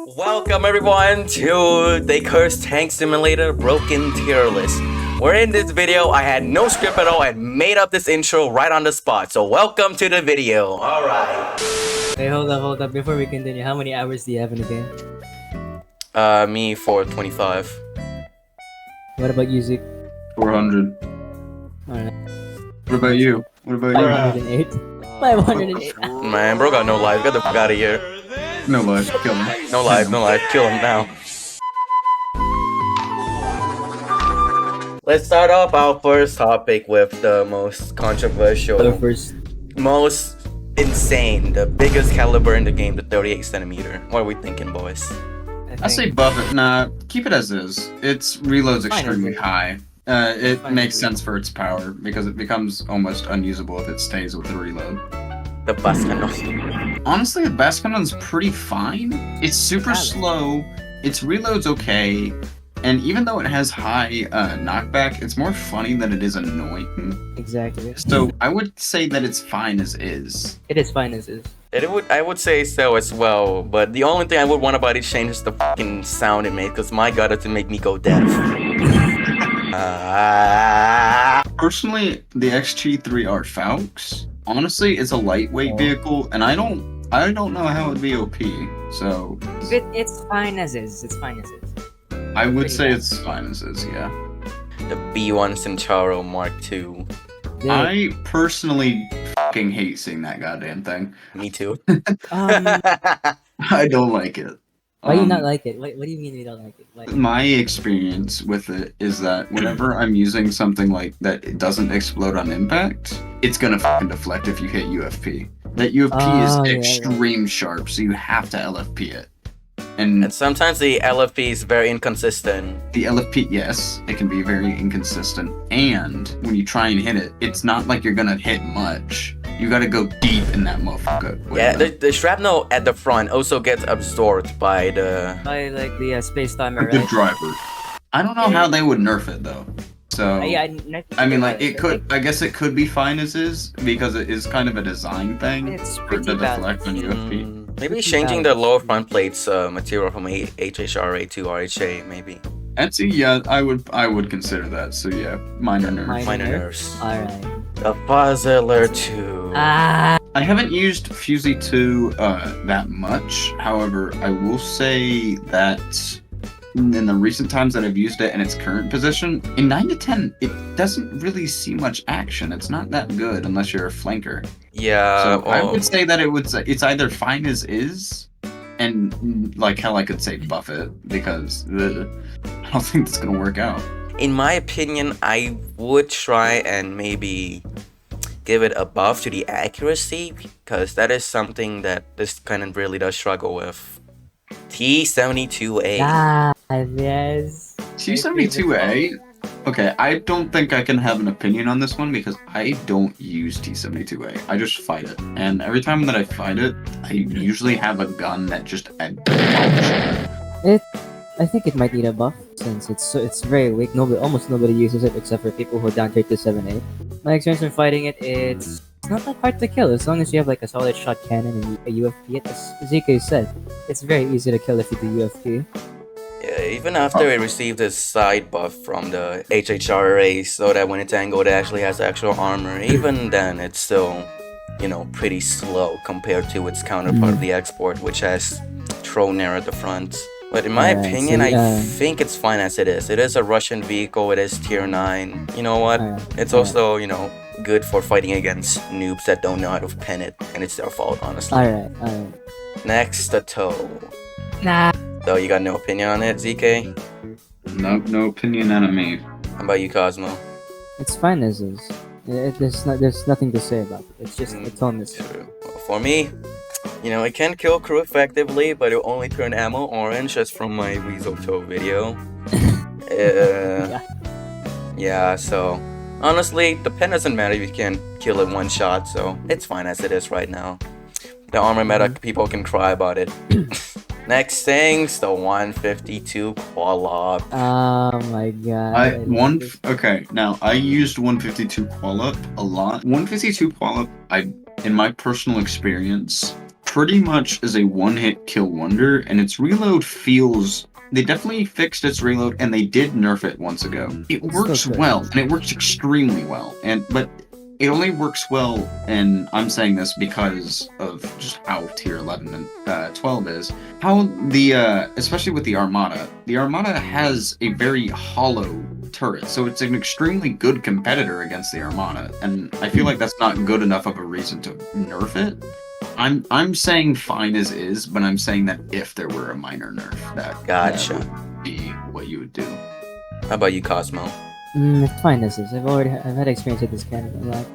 Welcome everyone to the Cursed Tank Simulator Broken Tier List. Where in this video I had no script at all and made up this intro right on the spot. So welcome to the video. Alright. Hey, hold up. Before we continue, how many hours do you have in the game? Me for 25. What about you, Zeke? 400. Alright. What about you? 508. 508. Man, bro got no life. Get the fuck out of here. No life. Kill him. No life. Kill him now. Let's start off our first topic with the most controversial, most insane, the biggest caliber in the game, the 38 centimeter. What are we thinking, boys? I say buff it. Nah, keep it as is. Its reload's extremely high. It makes sense for its power because it becomes almost unusable if it stays with the reload. The Bascanon. Honestly, the Bascanon's pretty fine. It's super slow. Its reload's okay. And even though it has high knockback, it's more funny than it is annoying. Exactly. So I would say that it's fine as is. It is fine as is. I would say so as well, but the only thing I would want about it change is the fucking sound it made, because my god, it make me go deaf. Personally, the XG3R Falx, honestly, it's a lightweight vehicle, and I don't know how it'd be OP. So It's fine as is. It's fine as is. I would say it's fine as is, yeah. The B1 Centauro Mark II. I personally fucking hate seeing that goddamn thing. Me too. I don't like it. Why do you not like it? What do you mean you don't like it? Like, my experience with it is that whenever I'm using something like that, it doesn't explode on impact, it's gonna fucking deflect if you hit UFP. That UFP is extreme sharp, so you have to LFP it. And sometimes the LFP is very inconsistent. The LFP, yes, it can be very inconsistent. And when you try and hit it, it's not like you're gonna hit much. You gotta go deep in that motherfucker. Yeah, the shrapnel at the front also gets absorbed by the space-time array. The driver. I don't know how they would nerf it though. So I mean, like it could. I guess it could be fine as is because it is kind of a design thing. It's for the deflect on UFP. Maybe changing the lower front plates material from HHRA to RHA, maybe. And see, yeah, I would consider that. So yeah, minor nerfs. Minor nerfs. Alright. The Fuzzler 2. I haven't used Fusey 2 that much. However, I will say that in the recent times that I've used it in its current position, in 9 to 10, it doesn't really see much action. It's not that good unless you're a flanker. Yeah. So I would say that it's either fine as is, and like hell I could say buff it, because I don't think that's gonna work out. In my opinion, I would try and maybe give it a buff to the accuracy, because that is something that this kind of really does struggle with. T72A. Yes. T72A? Okay, I don't think I can have an opinion on this one because I don't use T72A. I just fight it. And every time that I fight it, I usually have a gun that just I think it might need a buff since it's very weak. Almost nobody uses it except for people who are down tier to 7A. My experience in fighting it, it's not that hard to kill as long as you have like a solid shot cannon and a UFP. As ZK said, it's very easy to kill if you do UFP. Yeah, even after it received a side buff from the HHRA, so that when it's angled, it actually has actual armor. Even then, it's still, pretty slow compared to its counterpart of the export, which has Throne Air at the front. But in my opinion, I think it's fine as it is. It is a Russian vehicle. It is tier 9. You know what? It's also, good for fighting against noobs that don't know how to pin it, and it's their fault, honestly. Alright. Next, the toe. Nah. So you got no opinion on it, ZK? No opinion out of me. How about you, Cosmo? It's fine as is. There's nothing to say about it. It's just it's on this. For me, it can kill crew effectively, but it only turn ammo orange, as from my Weasel Toe video. Yeah, so honestly, the pen doesn't matter if you can kill it one shot, so it's fine as it is right now. The armor meta, people can cry about it. Next thing's the 152 qual-up. Oh my god. Okay, now I used 152 qual-up a lot. 152 qual-up, in my personal experience, pretty much is a one-hit kill wonder, and its reload feels. They definitely fixed its reload, and they did nerf it once ago. It works well, and it works extremely well. But it only works well, and I'm saying this because of just how tier 11 and 12 is. How especially with the Armada has a very hollow turret, so it's an extremely good competitor against the Armada, and I feel like that's not good enough of a reason to nerf it. I'm saying fine as is, but I'm saying that if there were a minor nerf, that would be what you would do. How about you, Cosmo? It's fine as is. I've had experience with this cannon a lot.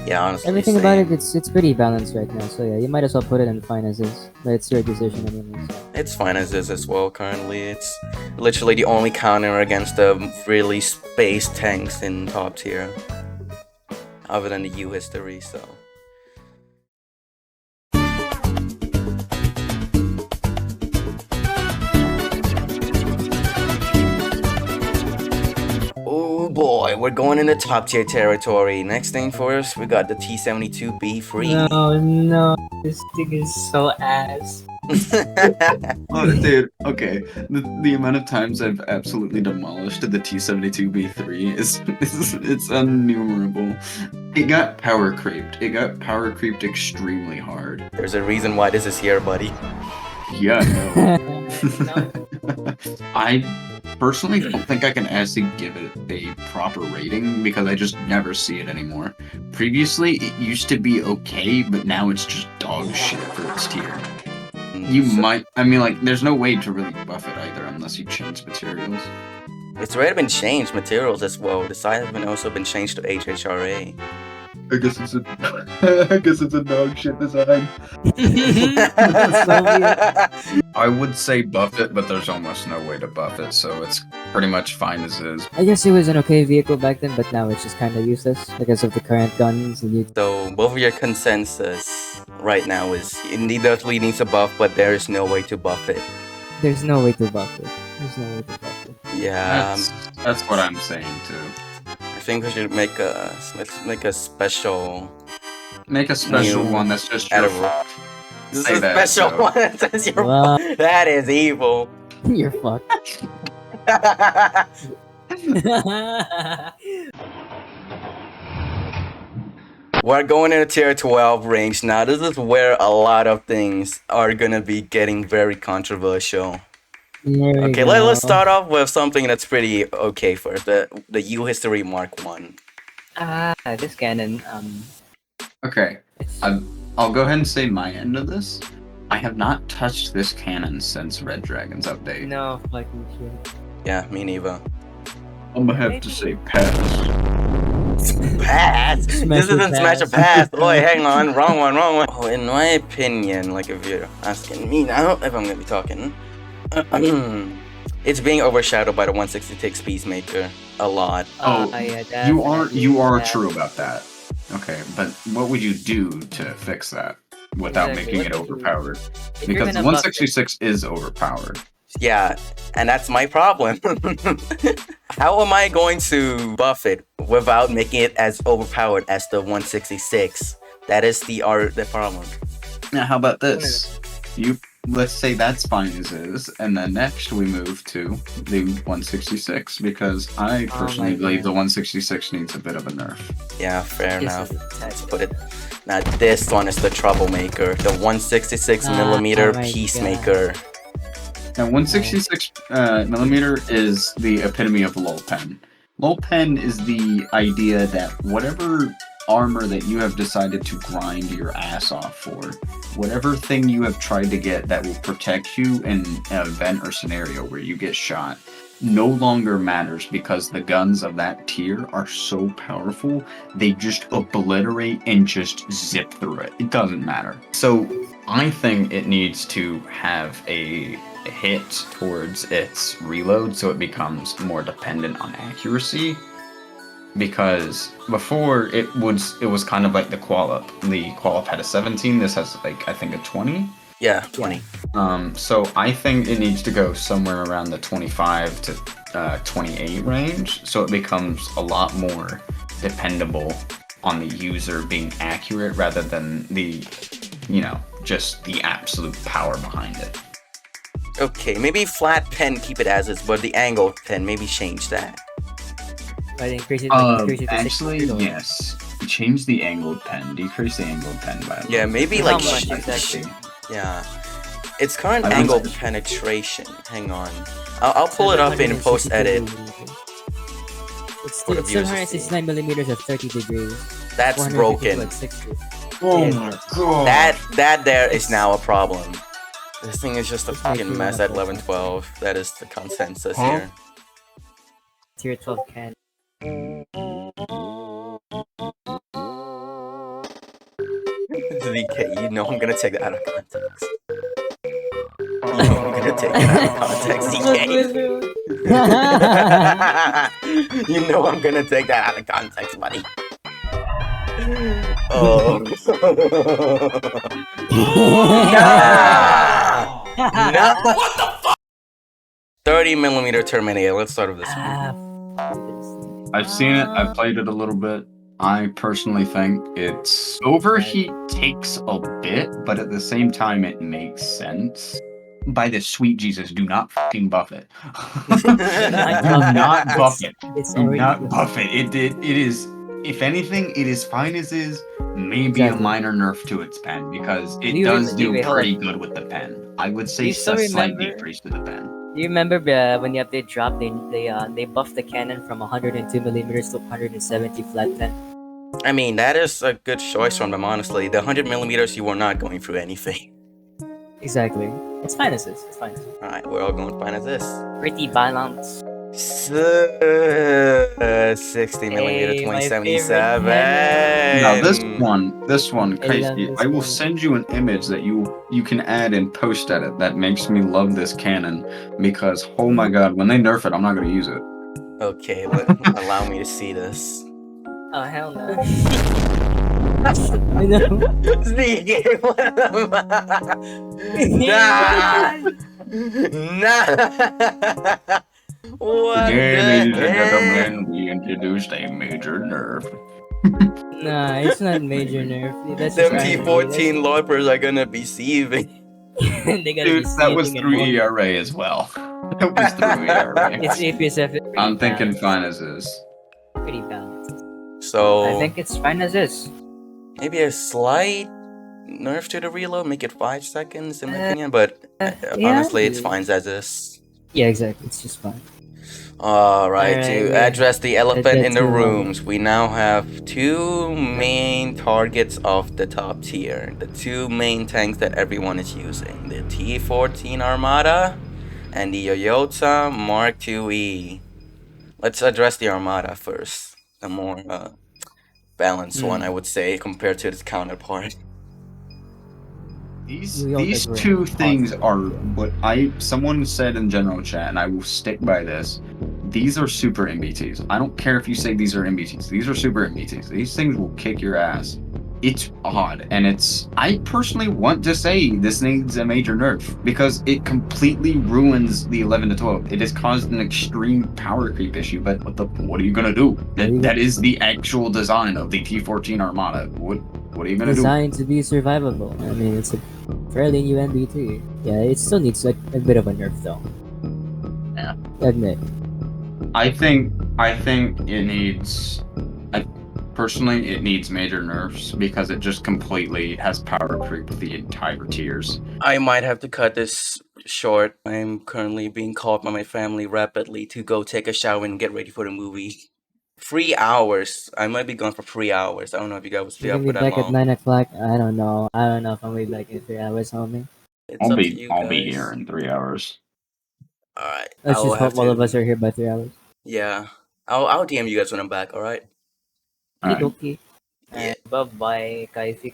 Yeah, honestly. Everything about it's pretty balanced right now, so yeah, you might as well put it in fine as is. But it's your decision anyway. So. It's fine as is as well currently. It's literally the only counter against the really space tanks in top tier. Other than the U history, so. Oh boy, we're going into top tier territory. Next thing for us, we got the T72B3. No, this thing is so ass. Oh, dude, okay. The amount of times I've absolutely demolished the T72B3 is it's innumerable. It got power creeped. It got power creeped extremely hard. There's a reason why this is here, buddy. Yeah, no. I personally don't think I can actually give it a proper rating because I just never see it anymore. Previously, it used to be okay, but now it's just dog shit for its tier. There's no way to really buff it either unless you change materials. It's already been changed materials as well. The side has been also been changed to HHRA. I guess it's a dog shit design. I would say buff it, but there's almost no way to buff it, so it's pretty much fine as is. I guess it was an okay vehicle back then, but now it's just kind of useless because of the current guns. So both of your consensus right now is it definitely needs a buff, but there is no way to buff it. There's no way to buff it. There's no way to buff it. Yeah, that's what I'm saying too. I think we should make a special. Make a special one that's just your fault. This is a special one that's your fault. That is evil. You're fucked. We're going into tier 12 range now. This is where a lot of things are gonna be getting very controversial. Okay, let's start off with something that's pretty okay first. The U History Mark 1. This cannon, Okay, I'll go ahead and say my end of this. I have not touched this cannon since Red Dragon's update. No fucking shit. Yeah, me neither. I'm gonna have to say pass. Pass? This isn't Smash or Pass. Oh, wait, hang on. Wrong one. Oh, in my opinion, like if you're asking me now, if I'm gonna be talking, it's being overshadowed by the 166 Peacemaker a lot. Yeah, you are true about that. Okay, but what would you do to fix that without making it overpowered? Because 166 is overpowered. Yeah, and that's my problem. How am I going to buff it without making it as overpowered as the 166? That is the problem. Now, how about this? Let's say that's fine as is, and then next we move to the 166 because I personally believe the 166 needs a bit of a nerf. Yeah, fair enough. Let's put it. Now this one is the troublemaker, the 166 millimeter Peacemaker. Now 166 millimeter is the epitome of lull pen. Lull pen is the idea that whatever armor that you have decided to grind your ass off for, whatever thing you have tried to get that will protect you in an event or scenario where you get shot, no longer matters because the guns of that tier are so powerful, they just obliterate and just zip through it. It doesn't matter. So I think it needs to have a hit towards its reload so it becomes more dependent on accuracy. Because before it was kind of like the Qual-Up. The Qual-Up had a 17, this has like I think a 20. Yeah, 20. So I think it needs to go somewhere around the 25 to 28 range, so it becomes a lot more dependable on the user being accurate rather than the just the absolute power behind it. Okay, maybe flat pen, keep it as is, but the angled pen, maybe change that. Right, increase it to Actually, 60 or- yes. Change the angled pen. Decrease the angled pen by a Yeah, little maybe bit. How like much exactly? yeah. Its current I would angle say- penetration. Hang on, I'll pull it up in 762 post edit. millimeters. It's For the viewers to 769 millimeters at 30 degrees. That's 452 broken. at 60. Oh Yes. my god. That there is now a problem. This thing is just a It's like fucking you mess wanna at pull 1112. That is the consensus Huh? here. Tier 12 can. DK, you know I'm gonna take that out of context. You know I'm gonna take that out of context, DK. You know I'm gonna take that out of context, buddy. Oh. No! No! What the fuck? 30 millimeter Terminator. Let's start with this one. I've seen it. I've played it a little bit. I personally think it's overheat takes a bit, but at the same time it makes sense. By the sweet Jesus, do not fucking buff it. Do not buff it. It's Do already not buff it. It is. If anything, it is fine as is. Maybe Exactly. a minor nerf to its pen because it you does do wait, hold pretty on. good with the pen. I would Do say you a still slight remember- decrease to the pen. Do you remember when the update dropped? They buffed the cannon from 102 millimeters to 170 flat pen. I mean, that is a good choice from them, honestly. The 100 millimeters, you were not going through anything. Exactly. It's fine as is. It's fine as is. Alright, we're all going fine as this. Pretty balanced. 60 millimeter, Hey, my 2077. favorite Now this one, I love Casey, this I will one. send you an image that you can add in post edit that makes me love this cannon because oh my god, when they nerf it, I'm not gonna use it. Okay, allow me to see this. Oh hell no. I know. Nah! What Today, the ladies and heck? gentlemen, we introduced a major nerf. Nah, it's not major nerf. That's Them just T14 LARPers are gonna be seething. They gotta Dude, be that was seething through and ERA as well. That was through ERA. It's APSF. It's I'm pretty thinking balanced. fine as is. Pretty balanced. So I think it's fine as is. maybe a slight nerf to the reload, make it 5 seconds in my opinion, but yeah. honestly it's fine as is. Yeah, exactly. It's just fine. Alright, Alright, to yeah. address the elephant Let's in the move on. rooms, we now have two main targets of the top tier. The two main tanks that everyone is using. The T14 Armada and the Toyota Mark IIe. Let's address the Armada first. The more balanced one, I would say, compared to its counterpart. These We all these agree. two things are what someone said in general chat, and I will stick by this. These are super MBTs. I don't care if you say these are MBTs. These are super MBTs. These things will kick your ass. It's odd, and I personally want to say this needs a major nerf because it completely ruins the 11 to 12. It has caused an extreme power creep issue. But what are you gonna do? That is the actual design of the T14 Armada. What are you gonna do? Designed to be survivable. I mean, it's a fairly new NBT. Yeah, it still needs a bit of a nerf though. Yeah. Admit. I think it needs. Personally, it needs major nerfs because it just completely has power creep the entire tiers. I might have to cut this short. I'm currently being called by my family rapidly to go take a shower and get ready for the movie. 3 hours. I might be gone for 3 hours. I don't know if you guys will stay You're up gonna for be that back at long. 9 o'clock. I don't know. I don't know if I'm gonna be back in 3 hours, homie. It's up to you I'll guys. be here in 3 hours. Alright. Let's I will just have hope all of to- us are here by 3 hours. Yeah. I'll DM you guys when I'm back, alright? Alright. Okay. Yeah. Bye bye, Kaifi.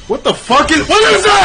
What the fuck is. What is that?